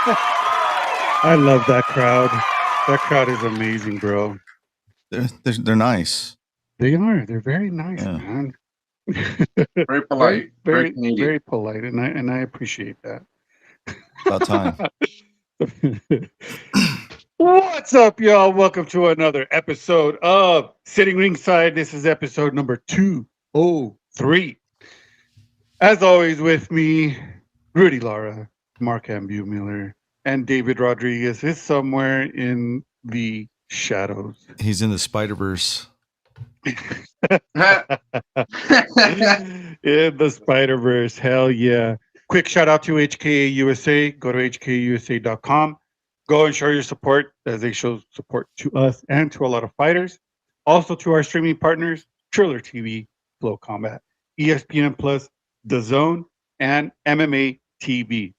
I love that crowd. That crowd is amazing, bro. They're nice. They are. They're very nice, Yeah. man. Very polite. Very polite, and I appreciate that. About time. What's up, y'all? Welcome to another episode of Sitting Ringside. This is episode number 203. As always, with me, Rudy Lara, Mark Ambu Miller, and David Rodriguez is somewhere in the shadows. He's in the Spider-Verse. In the Spider-Verse, hell yeah. Quick shout out to HKA USA. Go to hkusa.com. Go and show your support as they show support to us and to a lot of fighters. Also to our streaming partners, Triller TV, Flow Combat, ESPN Plus, The Zone, and MMA TV.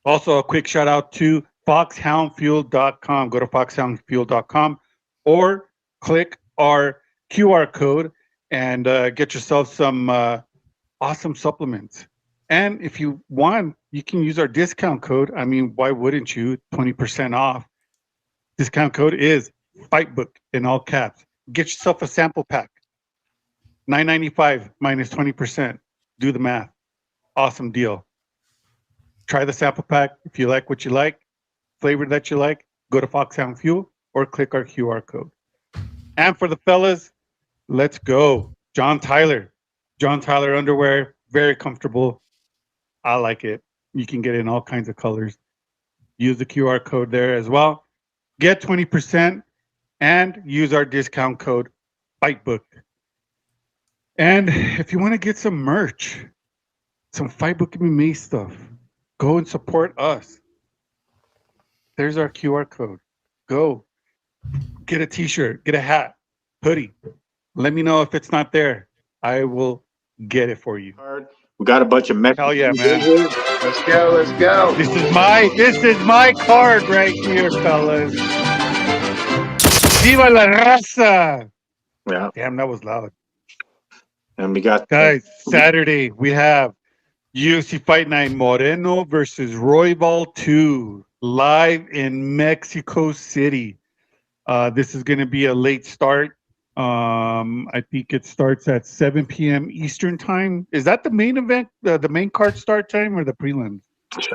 Also a quick shout out to foxhoundfuel.com. Go to foxhoundfuel.com or click our QR code and get yourself some awesome supplements. And if you want, you can use our discount code. I mean, why wouldn't you? 20% off. Discount code is Fightbook in all caps. Get yourself a sample pack. $9.95 minus 20%. Do the math. Awesome deal. Try the sample pack. If you like what you like, flavor that you like, go to Foxhound Fuel or click our QR code. And for the fellas, let's go. John Tyler underwear, very comfortable. I like it. You can get it in all kinds of colors. Use the QR code there as well. Get 20% and use our discount code FIGHTBOOK. And if you want to get some merch, some Fightbookmma stuff, go and support us. There's our QR code. Go. Get a t-shirt, get a hat, hoodie. Let me know if it's not there. I will get it for you. We got a bunch of Mexican. Hell yeah, man. Let's go. This is my card right here, fellas. Viva la raza. Yeah. Damn, that was loud. And we got Guys, Saturday we have UFC Fight Night Moreno versus Royval 2 live in Mexico City. This is going to be a late start. I think it starts at 7 p.m. Eastern time. Is that the main event, the main card start time, or the prelims,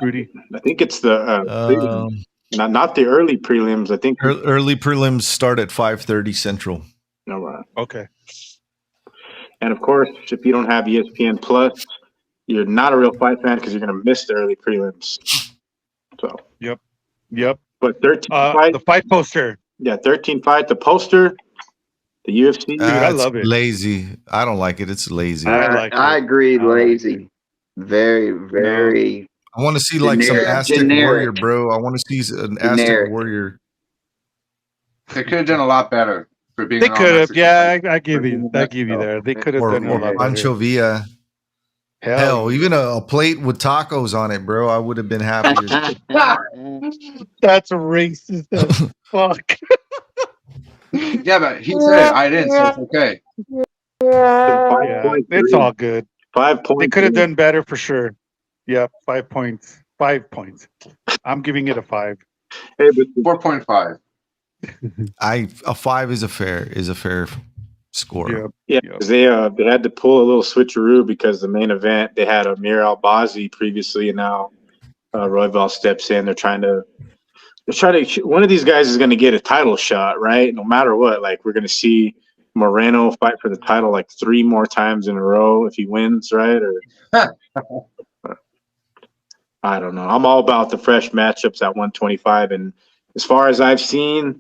Rudy? I think it's the not the early prelims. I think Early prelims start at 5:30 Central. No, Okay. And of course, if you don't have ESPN Plus, you're not a real fight fan because you're going to miss the early prelims. So. Yep. But 13 fights. The fight poster. Yeah, 13 fights. The poster. The UFC. Dude, I love it. Lazy. I don't like it. It's lazy. I agree. Lazy. Very, very. I want to see like some Aztec warrior, bro. I want to see an Aztec warrior. They could have done a lot better for being. They could have. Yeah, I give you there. They could have done a lot better. Pancho Villa. Hell, even a plate with tacos on it, bro. I would have been happier. That's racist as fuck. Yeah, but he said I didn't, so it's okay. Yeah, it's all good. 5 points. They could have done better for sure. Yeah, 5 points. 5 points. I'm giving it a 5. Hey, but 4.5. A 5 is a fair score. Yeah, because they had to pull a little switcheroo because the main event they had Amir Albazi previously, and now Royval steps in. They're trying to. One of these guys is going to get a title shot, right? No matter what, like we're going to see Moreno fight for the title like 3 more times in a row if he wins, right? Or I don't know. I'm all about the fresh matchups at 125, and as far as I've seen,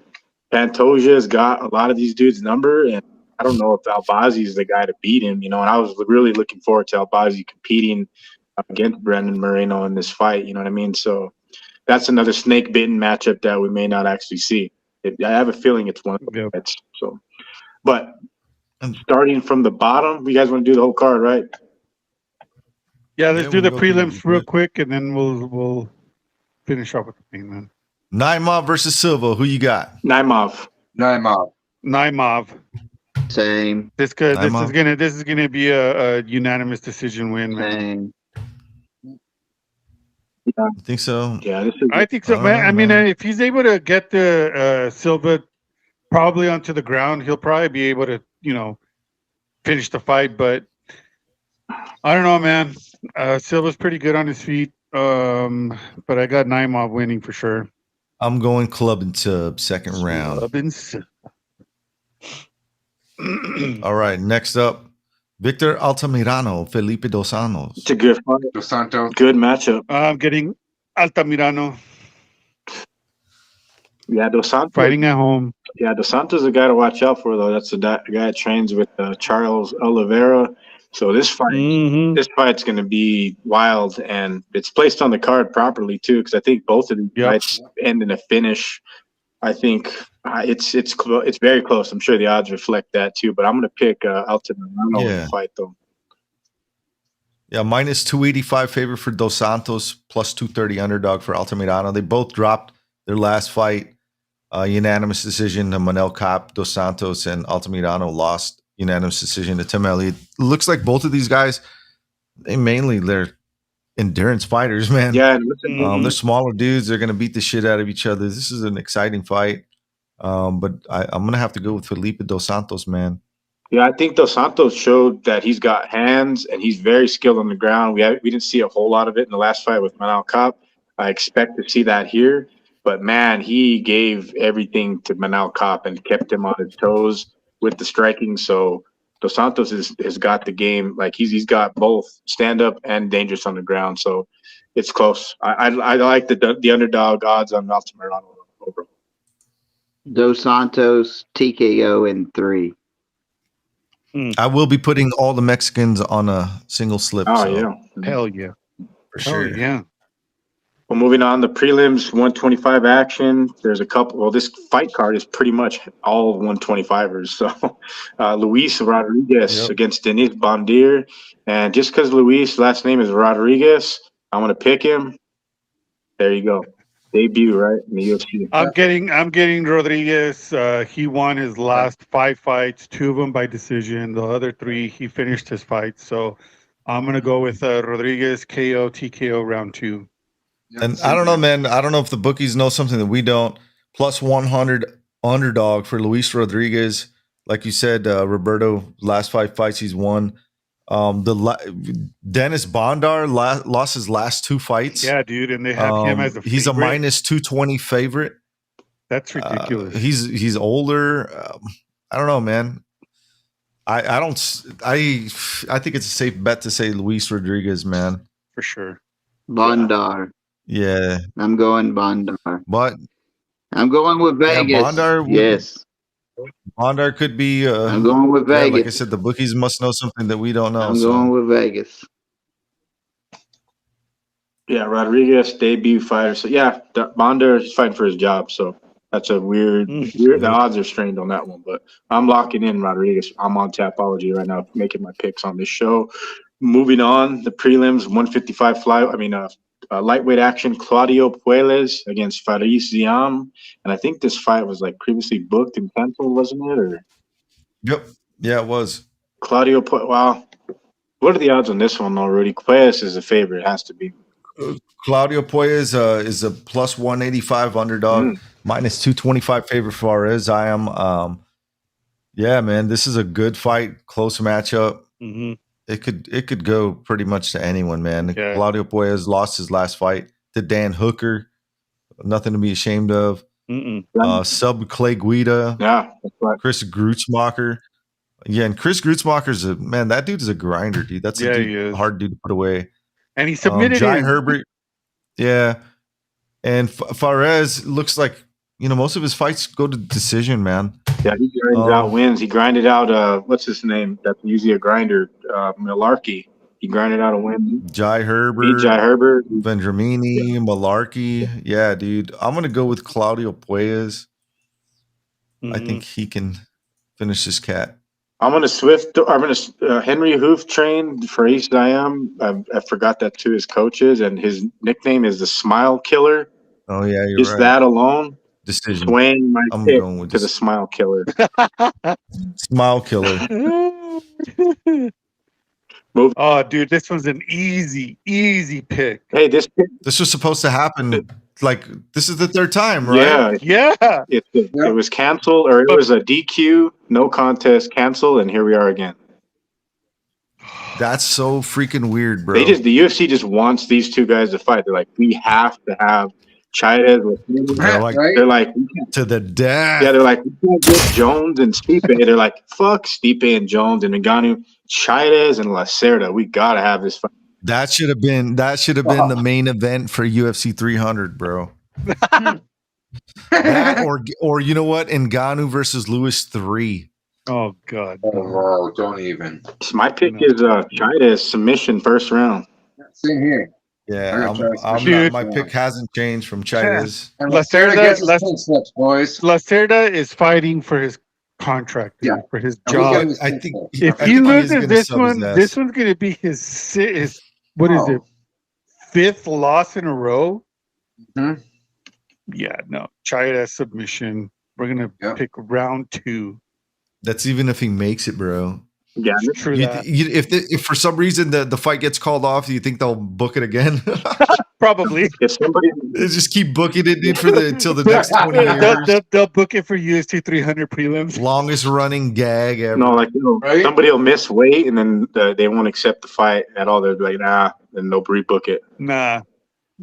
Pantoja's got a lot of these dudes' number, and I don't know if Albazi is the guy to beat him, you know. And I was really looking forward to Albazi competing against Brandon Moreno in this fight, you know what I mean? So that's another snake-bitten matchup that we may not actually see. I have a feeling it's one of the fights. So, but starting from the bottom, you guys want to do the whole card, right? Yeah, let's do the prelims real quick, and then we'll finish up with the main man. Naimov versus Silva. Who you got? Naimov. Same. This is gonna be a unanimous decision win, man. Same. I think so. Yeah, this is I think so, I don't man. know, I mean, man. if he's able to get the Silva probably onto the ground, he'll probably be able to, finish the fight. But I don't know, man. Silva's pretty good on his feet. But I got Naimov winning for sure. I'm going club into second round. All right, next up, Victor Altamirano, Felipe Dos Anjos. It's a good fight. Dos Santos. Good matchup. I'm getting Altamirano Yeah, Dos Santos. fighting at home. Yeah, Dos Santos is a guy to watch out for, though. That's the guy that trains with Charles Oliveira. So this fight's going to be wild, and it's placed on the card properly too, because I think both of these fights end in a finish. I think it's very close. I'm sure the odds reflect that too, but I'm going to pick Altamirano in the fight, though. Yeah, minus 285 favorite for Dos Santos, plus 230 underdog for Altamirano. They both dropped their last fight, unanimous decision to Manel Kape. Dos Santos and Altamirano lost unanimous decision to Tim Elliott. Looks like both of these guys, they're endurance fighters, man. Yeah, they're smaller dudes. They're going to beat the shit out of each other. This is an exciting fight. But I'm going to have to go with Felipe Dos Santos, man. Yeah, I think Dos Santos showed that he's got hands and he's very skilled on the ground. We didn't see a whole lot of it in the last fight with Manel Kape. I expect to see that here. But, man, he gave everything to Manel Kape and kept him on his toes with the striking. So Dos Santos has got the game. Like, he's got both stand-up and dangerous on the ground. So it's close. I like the underdog odds on Altamirano overall. Dos Santos, TKO in 3. I will be putting all the Mexicans on a single slip. Oh, so. yeah. Hell yeah. For sure. Yeah. Well, moving on, the prelims, 125 action. There's a couple. Well, this fight card is pretty much all 125ers. So, Luis Rodriguez against Denis Bondir. And just because Luis' last name is Rodriguez, I'm going to pick him. There you go. Debut, right, in the UFC. I'm getting Rodriguez. He won his last 5 fights, 2 of them by decision. The other 3, he finished his fights. So I'm going to go with Rodriguez, KO, TKO, round 2. And I don't know, man. I don't know if the bookies know something that we don't. Plus 100 underdog for Luis Rodriguez. Like you said, Roberto, last 5 fights he's won. Dennis Bondar lost his last 2 fights. Yeah, dude, and they have him as a favorite. He's a minus 220 favorite. That's ridiculous. He's older. I don't know, man. I think it's a safe bet to say Luis Rodriguez, man. For sure. Bondar. Yeah. I'm going Bondar. But I'm going with Vegas. Yeah, Bondar yes. Bondar could be. I'm going with Vegas. Like I said, the bookies must know something that we don't know. I'm going with Vegas. Yeah, Rodriguez, debut fighter. So, yeah, Bondar is fighting for his job. So that's a weird. The odds are strained on that one. But I'm locking in Rodriguez. I'm on Tapology right now, making my picks on this show. Moving on, the prelims, 155 lightweight action, Claudio Puelles against Faris Ziam. And I think this fight was previously booked and canceled, wasn't it? Or Yep. Yeah, it was. Claudio Puelles. Wow. What are the odds on this one, though, Rudy? Puelles is a favorite. It has to be. Claudio Puelles is a plus 185 underdog, minus 225 favorite for Fares. I am. Yeah, man, this is a good fight, close matchup. Mm-hmm. It could go pretty much to anyone, man. Yeah. Claudio Puelles lost his last fight to Dan Hooker. Nothing to be ashamed of. Sub Clay Guida. Yeah, that's right. Chris Grutzmacher. Yeah, and Chris Grutzmacher's that dude is a grinder, dude. That's a hard dude to put away. And he submitted Jai Herbert. Yeah. And Fares looks like, most of his fights go to decision, man. Yeah, he grinds out wins. He grinded out, what's his name? That's usually a grinder, Malarkey. He grinded out a win. Jai Herbert. Beat Jai Herbert. Vendramini, Malarkey. Yeah, dude. I'm going to go with Claudio Puelles. I think he can finish this cat. I'm going to Henry Hoof train for Ace Ziam. I forgot that to his coaches, and his nickname is the Smile Killer. Oh, yeah, you're Just right. that alone. Decision. Swaying my pick going with to the Smile Killer. Smile Killer. Oh, dude, this one's an easy pick. Hey, this This was supposed to happen. Like, this is the third time, right? yeah, Yeah. it was canceled, or it was a DQ, no contest, cancel, and here we are again. That's so freaking weird, bro. The UFC just wants these two guys to fight. They're like, we have to have Chairez with They're like, right? They're like, we can't- to the death. yeah, they're like, we can't get Jones and Stipe. They're like, fuck Stipe and Jones and Ngannou, Chairez and Lacerda. We gotta have this fight. That should have been the main event for UFC 300, bro. That or you know what? Ngannou versus Lewis 3. Oh God. Oh, don't even. My pick is Chairez submission first round. Same here. Yeah, Dude. my pick hasn't changed from Chairez. And Lacerda Lacerda gets his Lac- pink slips, boys. Lacerda is fighting for his contract, dude, Yeah. for his And we job. get his I pink think slips. If I he think he is loses gonna this sub his one, ass. this one's gonna be his what is it? 5th loss in a row. Mhm. Yeah, no. Chairez submission. We're gonna Yep. pick round 2. That's even if he makes it, bro. Yeah, True You, that. if for some reason the fight gets called off, do you think they'll book it again? Probably. if somebody They just keep booking it, dude, until the next 20 they'll, years. they'll book it for UFC 300 prelims. Longest running gag ever. no, like Right? somebody will miss weight and then they won't accept the fight at all. They'll be like, nah, and they'll rebook it. Nah.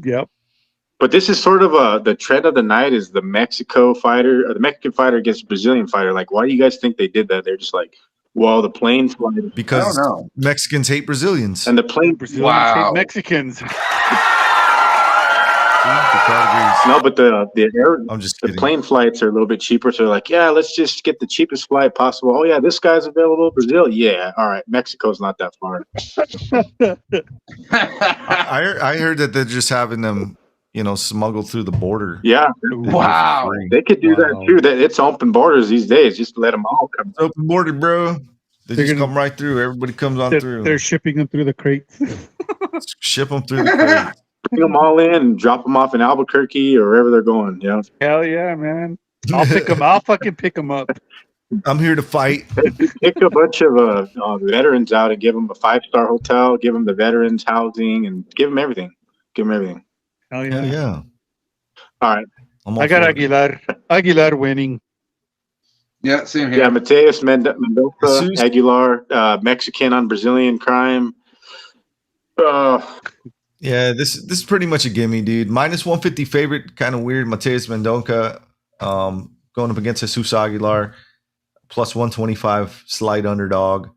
Yep. But this is sort of the trend of the night is the Mexican fighter against Brazilian fighter. Like, why do you guys think they did that? They're just like, well, the plane flight Because I don't know. Mexicans hate Brazilians. and the plane. Brazilians Wow. hate Mexicans. The crowd agrees. No, but I'm just the kidding. plane flights are a little bit cheaper. So they're like, yeah, let's just get the cheapest flight possible. Oh yeah, this guy's available. Brazil, yeah, all right. Mexico's not that far. I heard that they're just having them, smuggled through the border. Yeah, Wow. they could do that Wow. too. That it's open borders these days. Just let them all come. It's open border, bro. They They're just gonna- come right through. Everybody comes on through. They're shipping them through the crates. Ship them through the crate. Bring them all in and drop them off in Albuquerque or wherever they're going. You know, Hell yeah, man. I'll pick them. I'll fucking pick them up. I'm here to fight. pick a bunch of veterans out and give them a 5-star hotel. Give them the veterans housing and give them everything. Give them everything. Hell Yeah, yeah. yeah. All right. I'm all I got for it. Aguilar. Aguilar winning. Yeah, same Yeah, here. Mateus Mendoza, Jesus. Aguilar, Mexican on Brazilian crime. Yeah, this is pretty much a gimme, dude. Minus 150 favorite, kind of weird. Mateus Mendonca going up against Jesus Aguilar, plus 125 slight underdog.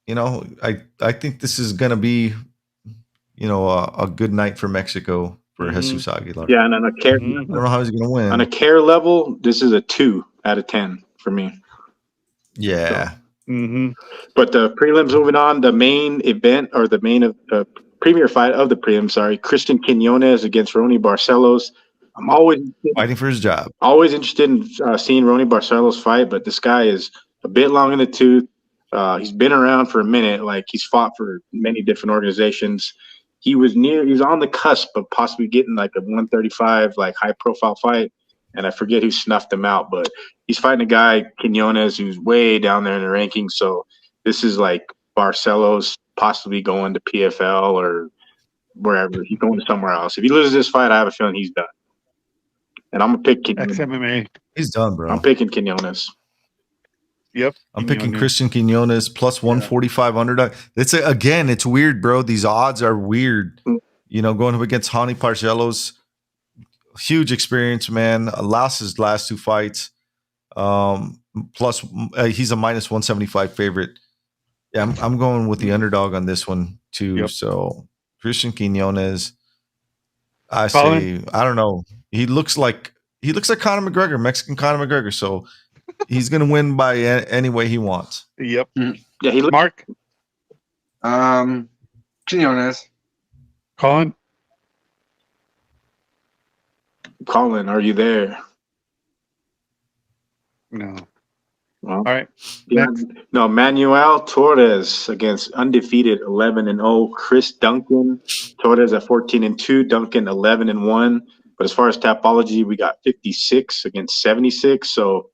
I think this is gonna be, a good night for Mexico for Mhm. Jesus Aguilar. Yeah, and on a care I don't know how he's gonna win. on a care level, this is a 2 out of 10 for me. Yeah. Mm-hmm. But the prelims moving on, the main event or the main premier fight of the prelims, Christian Quinones against Ronnie Barcelos. I'm always Fighting for his job. interested in seeing Ronnie Barcelos fight, but this guy is a bit long in the tooth. He's been around for a minute. Like, he's fought for many different organizations. He was on the cusp of possibly getting like a 135 like high profile fight, and I forget who snuffed him out, but he's fighting a guy, Quinones, who's way down there in the rankings. So this is like Barcelos possibly going to PFL or wherever. He's going somewhere else. If he loses this fight, I have a feeling he's done. And I'm gonna pick Quinones. XMMA. He's done, bro. I'm picking Quinones. Yep. I'm picking Quinones. Christian Quinones plus 145 underdog. It's weird, bro. These odds are weird. Going up against Hani Barcelos, huge experience, man. Lost his last 2 fights. Plus, he's a minus 175 favorite. Yeah, I'm going with the underdog on this one too. Yep. So Christian Quinones, I Colin? say, I don't know. He looks like Conor McGregor, Mexican Conor McGregor. So he's gonna win by any way he wants. Yep. Yeah, he looks. Mark, Quinones. Colin. Colin, are you there? No. Well, All right. yeah, Next. no, Manuel Torres against undefeated 11-0 Chris Duncan. Torres at 14-2, Duncan 11-1. But as far as Tapology, we got 56 against 76. So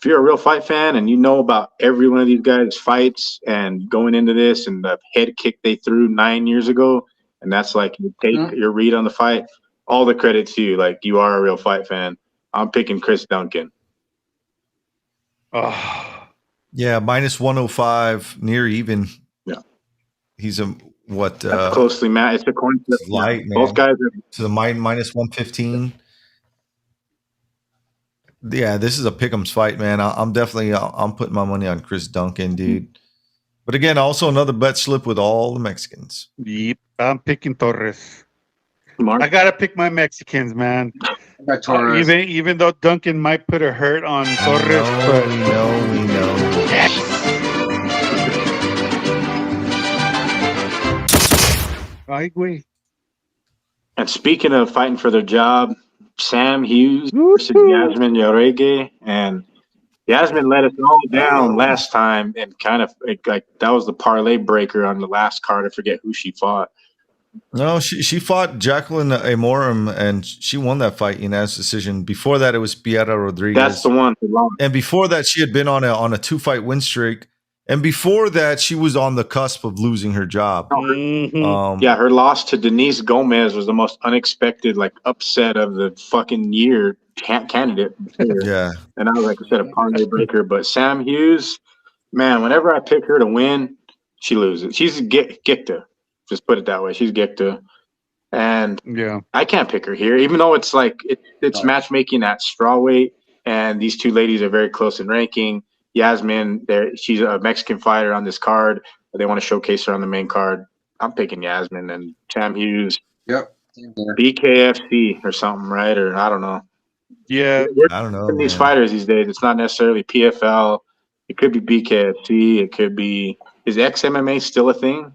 if you're a real fight fan and you know about every one of these guys' fights and going into this and the head kick they threw 9 years ago, and that's like you take your read on the fight, all the credit to you. Like, you are a real fight fan. I'm picking Chris Duncan. Oh, Yeah, minus 105, near even. Yeah. He's a what? That's closely matched. It's a coin flip. Light, man. Both guys are. To the minus 115. Yeah, this is a pick'em's fight, man. I'm definitely I'm putting my money on Chris Duncan, dude. But again, also another bet slip with all the Mexicans. yep. I'm picking Torres. Mark. I gotta pick my Mexicans, man. I got Torres. Even though Duncan might put a hurt on Torres, but we know. yes. Ay, güey. And speaking of fighting for their job, Sam Hughes versus Woo-hoo. Yasmin Jauregui, and Yasmin let us all down last time, and kind of like that was the parlay breaker on the last card. I forget who she fought. No, she fought Jacqueline Amorim, and she won that fight unanimous decision. Before that, it was Piera Rodriguez. That's the one. And before that, she had been on a 2-fight win streak. And before that, she was on the cusp of losing her job. Mhm. Yeah, her loss to Denise Gomez was the most unexpected, like, upset of the fucking year candidate. Yeah. And I was, like I said, a parlay breaker. But Sam Hughes, man, whenever I pick her to win, she loses. She's Gicta. Just put it that way. She's Gicta. And Yeah. I can't pick her here, even though it's like it's matchmaking at strawweight, and these two ladies are very close in ranking. Yasmin, she's a Mexican fighter on this card. They want to showcase her on the main card. I'm picking Yasmin, and Sam Hughes. Yep. BKFC or something, right? Or I don't know. Yeah. I don't know. These Man. fighters these days, it's not necessarily PFL. It could be BKFC. It could be. Is XMMA still a thing?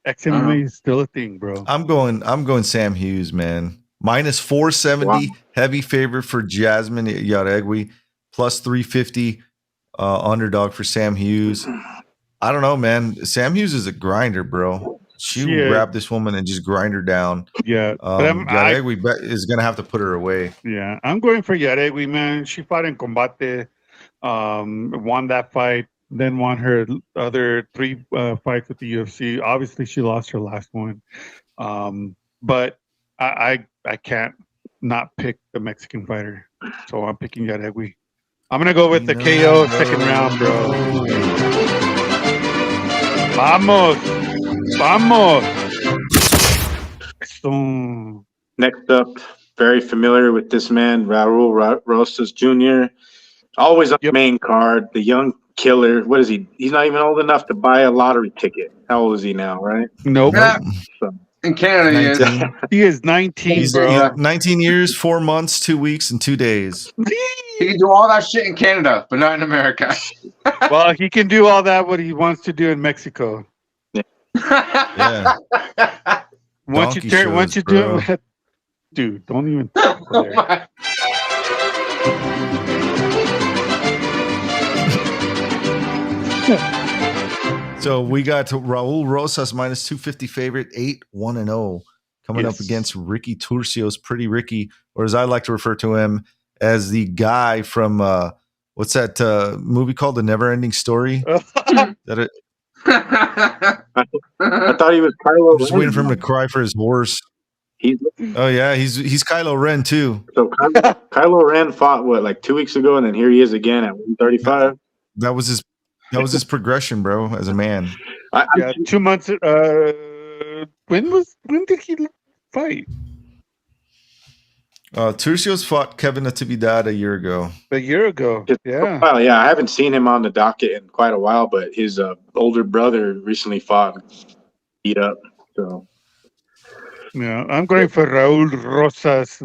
XMMA is still a thing, bro. I'm going Sam Hughes, man. Minus 470, heavy favorite for Jasmine Jauregui, plus 350 underdog for Sam Hughes. I don't know, man. Sam Hughes is a grinder, bro. She will grab this woman and just grind her down. Yeah. But Jauregui is going to have to put her away. Yeah. I'm going for Jauregui, man. She fought in Combate, won that fight, then won her other 3 fights with the UFC. Obviously, she lost her last one. But I can't not pick the Mexican fighter. So I'm picking Jauregui. I'm going to go with the KO second round, bro. Vamos. So, Next up, very familiar with this man, Raul Rosas Jr. Always on the main card, the young killer. What is he? He's not even old enough to buy a lottery ticket. How old is he now, right? nope. Yeah. In Canada, he is. 19. He is 19, bro. 19 years, 4 months, 2 weeks, and 2 days. He can do all that shit in Canada, but not in America. Well, he can do all that what he wants to do in Mexico. Yeah. Once Donkey you shows, bro. do it, dude, don't even go there. So we got Raul Rosas minus 250 favorite, 8-1-0, coming up against Ricky Turcios, Pretty Ricky, or as I like to refer to him as the guy from what's that movie called, The Never Ending Story? I thought he was Kylo I'm just Ren. waiting for him to cry for his horse. Oh yeah, he's Kylo Ren too. So Kylo Ren fought like 2 weeks ago, and then here he is again at 135. That was his progression, bro, as a man. Yeah, 2 months. When did he fight? Turcios fought Kevin Natividad a year ago. A year ago. Yeah. Well, yeah, I haven't seen him on the docket in quite a while, but his older brother recently fought, beat up. So Yeah, I'm going for Raul Rosas.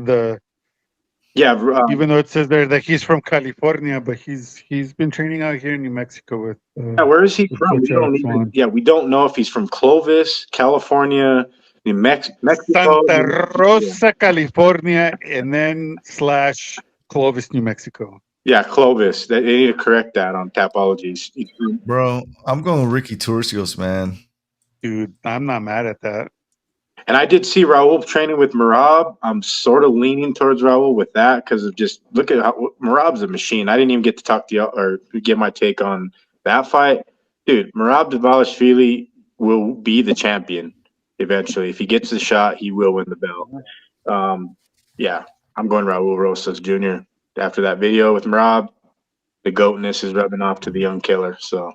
Even though it says there that he's from California, but he's been training out here in New Mexico with. Where is he from? We don't know if he's from Clovis, California, New Mexico, Santa Rosa, California, and then / Clovis, New Mexico. Yeah, Clovis. They need to correct that on Tapologies. Bro, I'm going with Ricky Turcios, man. Dude, I'm not mad at that. And I did see Raul training with Merab. I'm sort of leaning towards Raul with that because of just look at how Merab's a machine. I didn't even get to talk to you or get my take on that fight. Dude, Merab Dvalishvili will be the champion eventually. If he gets the shot, he will win the belt. Yeah, I'm going Raul Rosas Jr. After that video with Merab, the goatness is rubbing off to the young killer. So,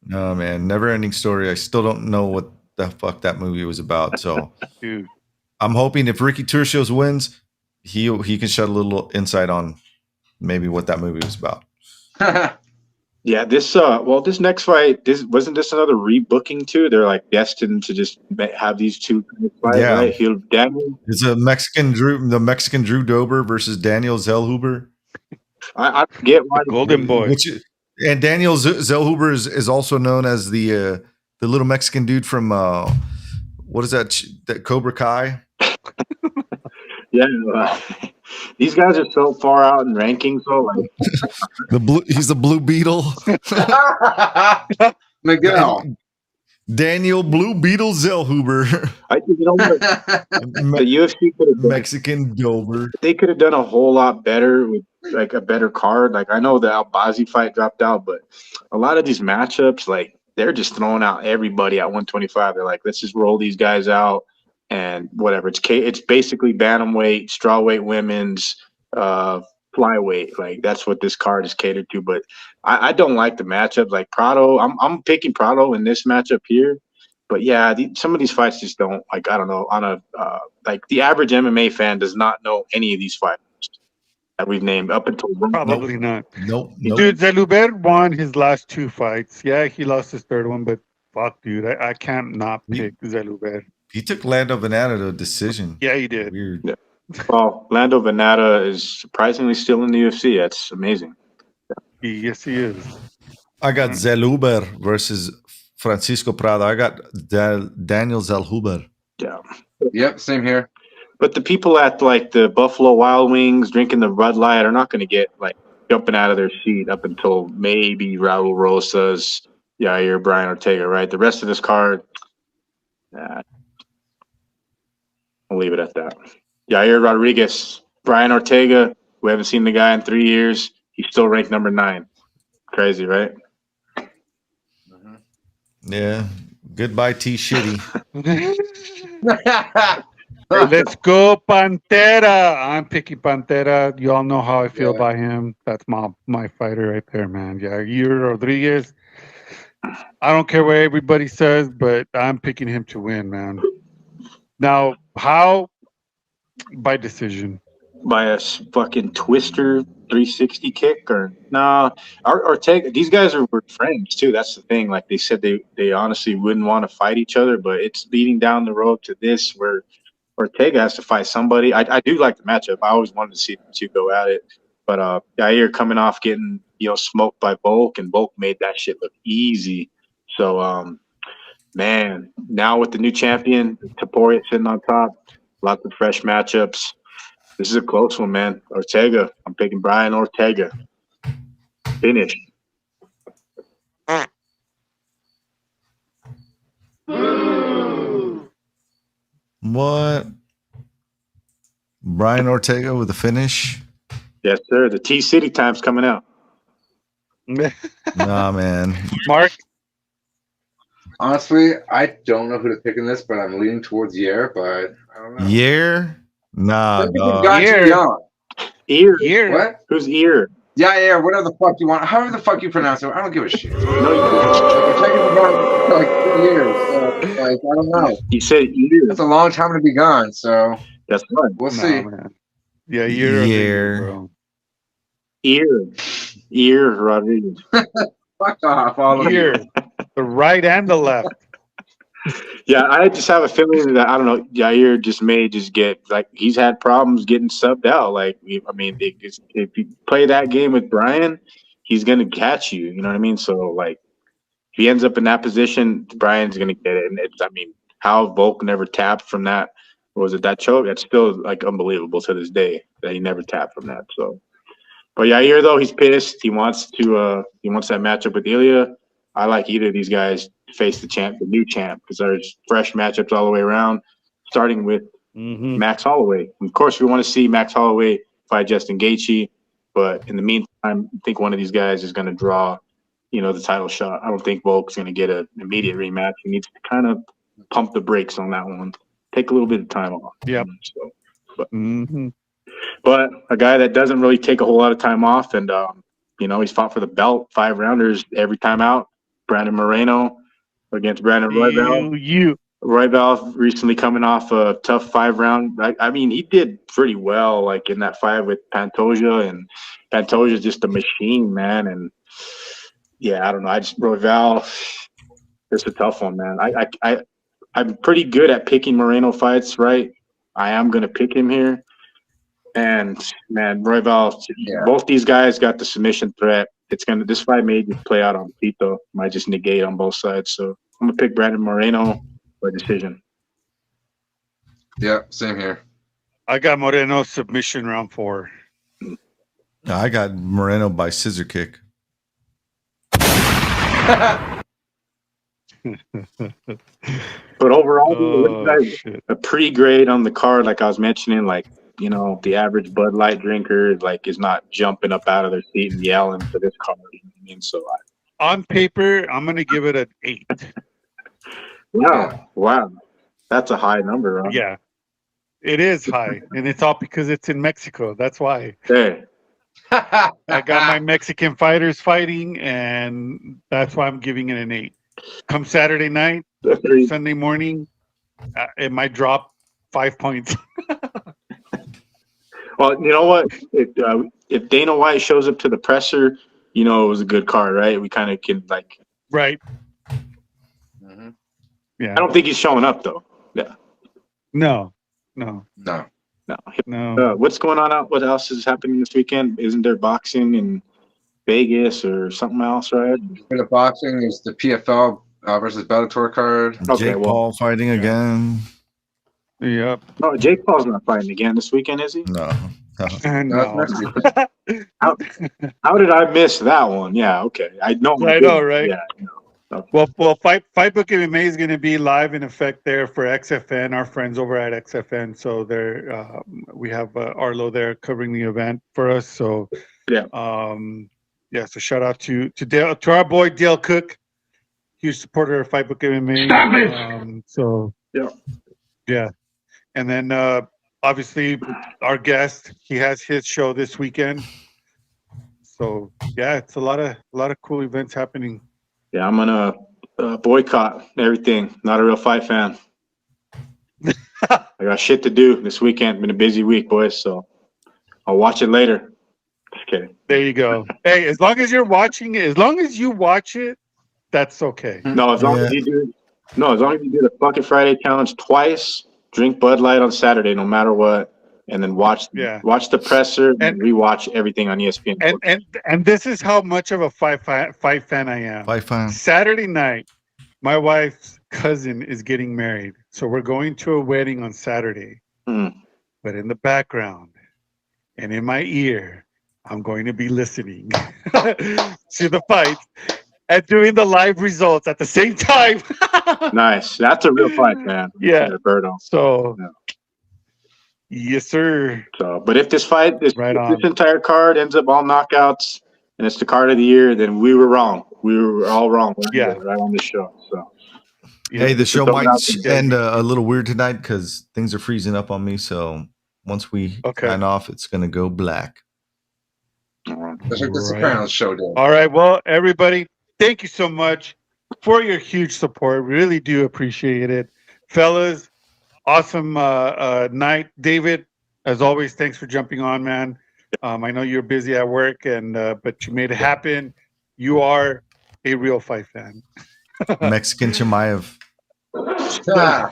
No, man, never ending story. I still don't know what the fuck that movie was about. So Dude. I'm hoping if Ricky Turcios wins, he can shed a little insight on maybe what that movie was about. yeah, this next fight, wasn't this another rebooking too? They're like destined to just have these two fights, Yeah. right? Daniel. It's the Mexican Drew Dober versus Daniel Zellhuber. I forget why. The golden boy. And Daniel Zellhuber is also known as the little Mexican dude from what is that Cobra Kai? Yeah, these guys are so far out in rankings. So like, He's the Blue Beetle. Miguel. Daniel Blue Beetle Zellhuber. I think the UFC could have Mexican Dober. they could have done a whole lot better with like a better card. Like I know the Albazi fight dropped out, but a lot of these matchups, like they're just throwing out everybody at 125. They're like, let's just roll these guys out and whatever. It's basically bantamweight, strawweight, women's, flyweight. Like that's what this card is catered to. But I don't like the matchups. Like Prado, I'm picking Prado in this matchup here. But yeah, some of these fights just don't like. I don't know. On a like the average MMA fan does not know any of these fighters that we've named up until Probably not. Nope. Dude, Zellhuber won his last 2 fights. Yeah, he lost his third one, but fuck, dude, I can't not pick Zellhuber. He took Lando Venata to a decision. Yeah, he did. Weird. Yeah. Well, Lando Venata is surprisingly still in the UFC. That's amazing. Yes, he is. I got Zellhuber versus Francisco Prado. I got Daniel Zellhuber. Yeah. Yep, same here. But the people at like the Buffalo Wild Wings drinking the Bud Light are not going to get like jumping out of their seat up until maybe Raul Rosas, Yair, Brian Ortega, right? The rest of this card, I'll leave it at that. Yair Rodriguez, Brian Ortega, we haven't seen the guy in 3 years. He's still ranked number 9. Crazy, right? Yeah. Goodbye, T Shitty. Let's go, Pantera. I'm picking Pantera. You all know how I feel about him. That's my fighter right there, man. Yeah, Yair Rodriguez. I don't care what everybody says, but I'm picking him to win, man. Now, how? By decision. By a fucking twister 360 kick or no? Ortega, these guys were friends too. That's the thing. Like they said, they honestly wouldn't want to fight each other, but it's leading down the road to this where Ortega has to fight somebody. I do like the matchup. I always wanted to see them two go at it. But Yair coming off getting smoked by Volk, and Volk made that shit look easy. So man, now with the new champion, Taporia sitting on top, lots of fresh matchups. This is a close one, man. Ortega. I'm picking Brian Ortega. Finish. What? Brian Ortega with a finish? Yes, sir. The T-City time's coming out. Nah, man. Mark? Honestly, I don't know who to pick in this, but I'm leaning towards Yair, but I don't know. Yair? Nah, dog. Ear. What? Who's ear? Yeah, whatever the fuck you want. However the fuck you pronounce it, I don't give a shit. No, you You're taking the ball for like 2 years, so like I don't know. He said ear. It's a long time to be gone, so That's right. we'll see. Man. Yeah, Yair. Bro. Ear Rodriguez. Fuck off, all of you. Here, the right and the left. Yeah, I just have a feeling that I don't know. Yair may get like he's had problems getting subbed out. Like I mean, if you play that game with Brian, he's gonna catch you. You know what I mean? So like, if he ends up in that position, Brian's gonna get it. And how Volk never tapped from that. What was it, that choke? That's still like unbelievable to this day that he never tapped from that. So, but Yair though, he's pissed. He wants that matchup with Ilya. But I don't know. I think Yair wins. Yeah. I like either of these guys to face the new champ, because there's fresh matchups all the way around, starting with Max Holloway. Of course, we want to see Max Holloway fight Justin Gaethje, but in the meantime, I think one of these guys is going to draw, the title shot. I don't think Volk's going to get an immediate rematch. He needs to kind of pump the brakes on that one. Take a little bit of time off. Yep. But a guy that doesn't really take a whole lot of time off, and he's fought for the belt, 5 rounders every time out. Brandon Moreno against Brandon Royval. Royval recently coming off a tough 5-round. I mean, he did pretty well, like in that fight with Pantoja, and Pantoja's just a machine, man. And yeah, I don't know. Royval, it's a tough one, man. I'm pretty good at picking Moreno fights, right? I am gonna pick him here. And man, Royval, both these guys got the submission threat. This fight may just play out on feet though. Might just negate on both sides. So I'm gonna pick Brandon Moreno by decision. Yeah, same here. I got Moreno submission round 4. I got Moreno by scissor kick. But overall, a pretty grade on the card, like I was mentioning, like, the average Bud Light drinker is not jumping up out of their seat and yelling for this card. You know what I mean? So on paper, I'm gonna give it an 8. Wow. That's a high number, huh? Yeah, it is high, and it's all because it's in Mexico. That's why. Hey. I got my Mexican fighters fighting, and that's why I'm giving it an 8. Come Saturday night, Sunday morning, it might drop 5 points. Well, you know what? If Dana White shows up to the presser, it was a good card, right? We kind of can right. Mm-hmm. Yeah. I don't think he's showing up though. Yeah. No. What's going on what else is happening this weekend? Isn't there boxing in Vegas or something else, right? For the boxing, there's the PFL versus Bellator card. Jake Paul fighting again. Yep. No, Jake Paul's not fighting again this weekend, is he? No. No. How did I miss that one? Yeah, okay. I know, right? Yeah. Well, Fightbook MMA is going to be live in effect there for XFN, our friends over at XFN. So we have Arlo there covering the event for us. So yeah, so shout out to Dale, to our boy Dale Cook, huge supporter of Fightbook MMA. Yeah, and then obviously our guest, he has his show this weekend. So yeah, it's a lot of cool events happening. Yeah, I'm gonna boycott everything. Not a real fight fan. I got shit to do this weekend. Been a busy week, boys. So I'll watch it later. Just kidding. There you go. Hey, as long as you watch it, that's okay. No, as long as you do the fucking Friday challenge twice. Drink Bud Light on Saturday, no matter what. And then watch the presser and rewatch everything on ESPN. And this is how much of a fight fan I am. Fight fan. Saturday night, my wife's cousin is getting married, so we're going to a wedding on Saturday. But in the background and in my ear, I'm going to be listening to the fight and doing the live results at the same time. Nice. That's a real fight, man. Yeah. Birdo. So. Yeah. Yes, sir. So, but if this fight, this entire card ends up all knockouts, and it's the card of the year, then we were wrong. We were all wrong. Right on the show. So, hey, the show might end a little weird tonight because things are freezing up on me. So once we sign off, it's gonna go black. That's like the Sopranos show. All right. Well, everybody, thank you so much for your huge support. Really do appreciate it, fellas. Awesome night, David. As always, thanks for jumping on, man. I know you're busy at work, but you made it happen. You are a real fight fan. Mexican Chimaev. I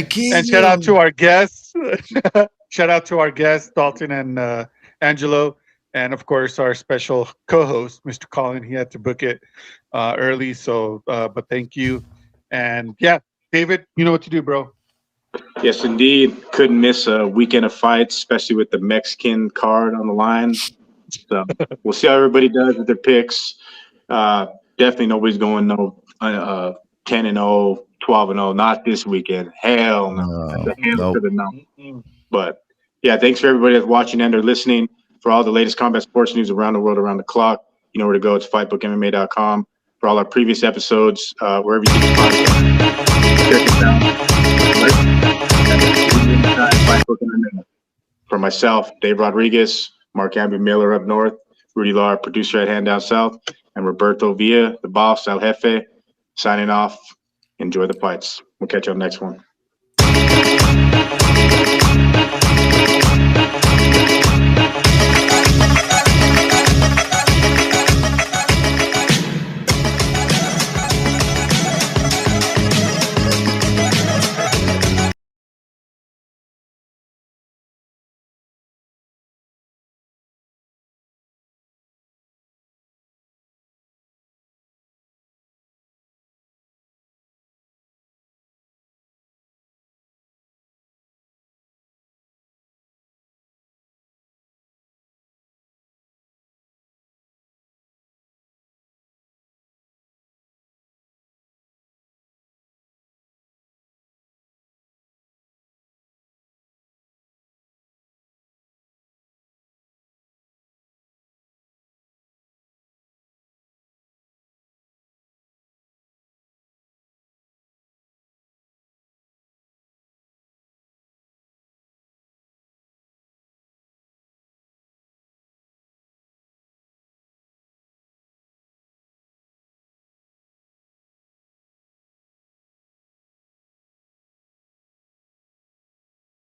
can't. And shout out to our guests. Shout out to our guests, Dalton and Angelo, and of course our special co-host, Mr. Colin. He had to book it early, so but thank you. And yeah. David, you know what to do, bro. Yes, indeed. Couldn't miss a weekend of fights, especially with the Mexican card on the line. So we'll see how everybody does with their picks. Definitely nobody's going 10-0, 12-0. Not this weekend. Hell no. That's a hell to the no. But yeah, thanks for everybody that's watching and or listening. For all the latest combat sports news around the world, around the clock, you know where to go. It's fightbookmma.com. For all our previous episodes, wherever you get podcasts, check us out. Fightbook MMA. For myself, Dave Rodriguez, Mark Ambry Miller up north, Rudy Lar, producer at Hand Down South, and Roberto Villa, the boss, El Jefe, signing off. Enjoy the fights. We'll catch you on the next one.